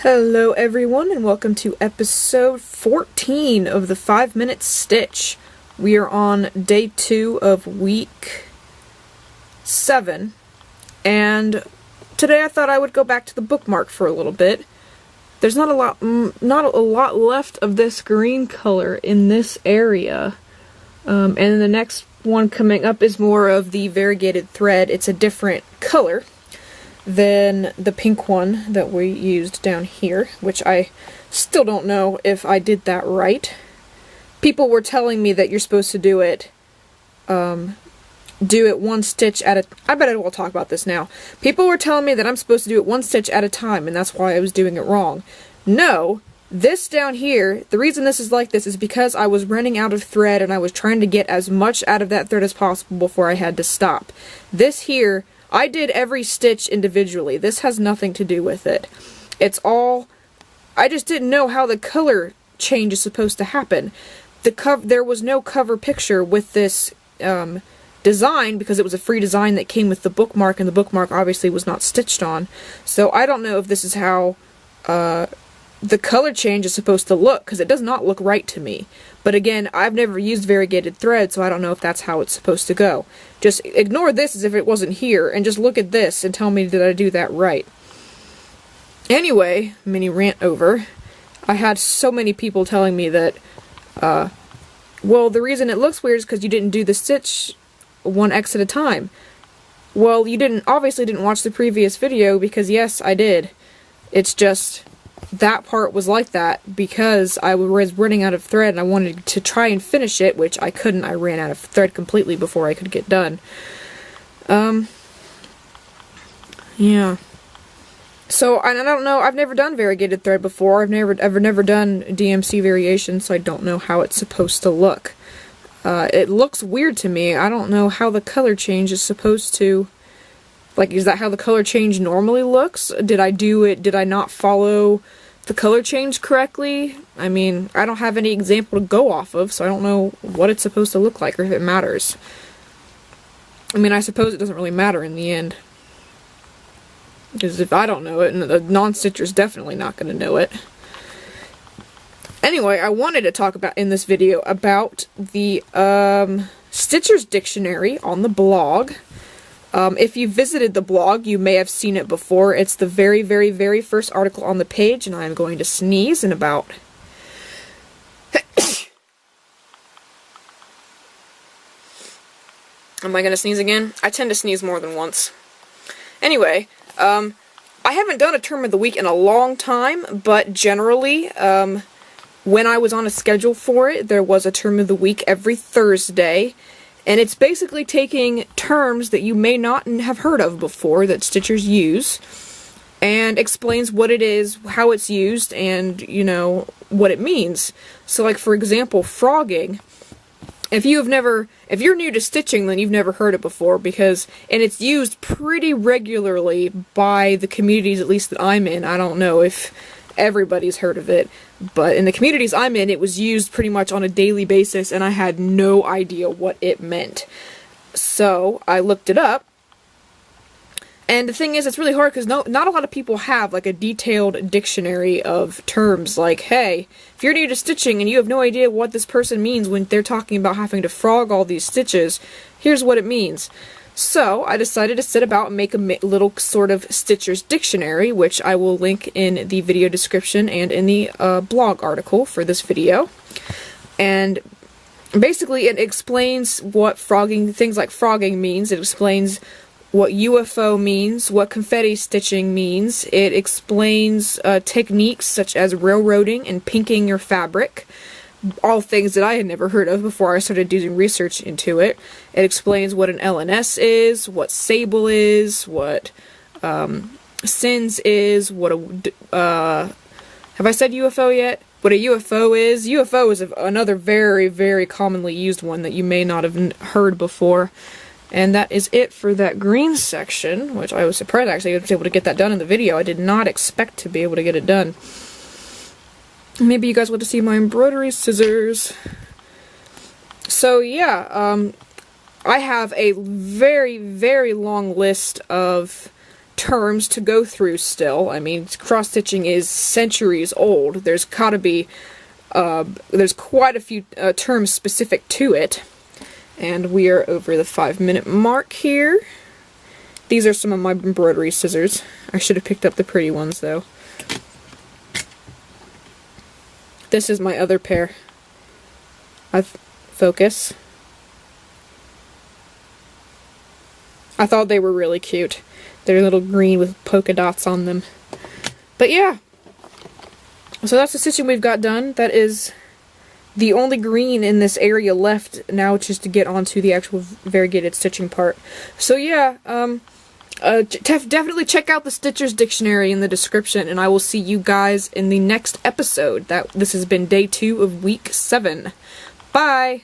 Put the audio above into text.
Hello everyone and welcome to episode 14 of the 5-Minute Stitch. We are on day 2 of week 7, and today I thought I would go back to the bookmark for a little bit. There's not a lot left of this green color in this area, and the next one coming up is more of the variegated thread. It's a different color than the pink one that we used down here, which I still don't know if I did that right. People were telling me that you're supposed to do it one stitch at a... I bet we'll talk about this now. People were telling me that I'm supposed to do it one stitch at a time, and that's why I was doing it wrong. No, this down here, the reason this is like this is because I was running out of thread and I was trying to get as much out of that thread as possible before I had to stop. This here, I did every stitch individually. This has nothing to do with it. It's all... I just didn't know how the color change is supposed to happen. There was no cover picture with this design because it was a free design that came with the bookmark, and the bookmark obviously was not stitched on. So I don't know if this is how the color change is supposed to look, because it does not look right to me. But again, I've never used variegated thread, so I don't know if that's how it's supposed to go. Just ignore this as if it wasn't here, and just look at this and tell me did I do that right. Anyway, mini rant over. I had so many people telling me that, well, the reason it looks weird is because you didn't do the stitch 1x at a time. Well, you obviously didn't watch the previous video, because yes, I did. It's just... that part was like that because I was running out of thread and I wanted to try and finish it, which I couldn't. I ran out of thread completely before I could get done. Yeah. So, I don't know, I've never done variegated thread before. I've never done DMC variation, so I don't know how it's supposed to look. It looks weird to me. I don't know how the color change is supposed to... like, is that how the color change normally looks? Did I not follow the color change correctly? I mean, I don't have any example to go off of, so I don't know what it's supposed to look like or if it matters. I mean, I suppose it doesn't really matter in the end. Because if I don't know it, and the non-stitcher's definitely not going to know it. Anyway, I wanted to talk about in this video about the Stitcher's Dictionary on the blog. If you visited the blog, you may have seen it before. It's the very, very, very first article on the page, and I'm going to sneeze in about... Am I going to sneeze again? I tend to sneeze more than once. Anyway, I haven't done a term of the week in a long time, but generally, when I was on a schedule for it, there was a term of the week every Thursday. And it's basically taking terms that you may not have heard of before that Stitchers use, and explains what it is, how it's used, and, you know, what it means. So, like, for example, frogging. If you're new to stitching, then you've never heard it before, and it's used pretty regularly by the communities, at least that I'm in. I don't know if everybody's heard of it, but in the communities I'm in, it was used pretty much on a daily basis, and I had no idea what it meant. So I looked it up, and the thing is, it's really hard because not a lot of people have like a detailed dictionary of terms. Like, hey, if you're new to stitching and you have no idea what this person means when they're talking about having to frog all these stitches, here's what it means. So, I decided to sit about and make a little sort of Stitcher's Dictionary, which I will link in the video description and in the blog article for this video. And basically it explains what things like frogging means. It explains what UFO means, what confetti stitching means. It explains techniques such as railroading and pinking your fabric. All things that I had never heard of before I started doing research into it. It explains what an LNS is, what sable is, what SINS is, what a... have I said UFO yet? What a UFO is? UFO is another very, very commonly used one that you may not have heard before. And that is it for that green section, which I was surprised actually I was able to get that done in the video. I did not expect to be able to get it done. Maybe you guys want to see my embroidery scissors. So yeah, I have a very, very long list of terms to go through still. I mean, cross-stitching is centuries old. There's gotta be, there's quite a few terms specific to it. And we are over the 5-minute mark here. These are some of my embroidery scissors. I should have picked up the pretty ones, though. This is my other pair. Focus. I thought they were really cute. They're little green with polka dots on them. But yeah. So that's the stitching we've got done. That is the only green in this area left now, just to get onto the actual variegated stitching part. So yeah, definitely check out the Stitcher's Dictionary in the description, and I will see you guys in the next episode. This has been day 2 of week 7. Bye!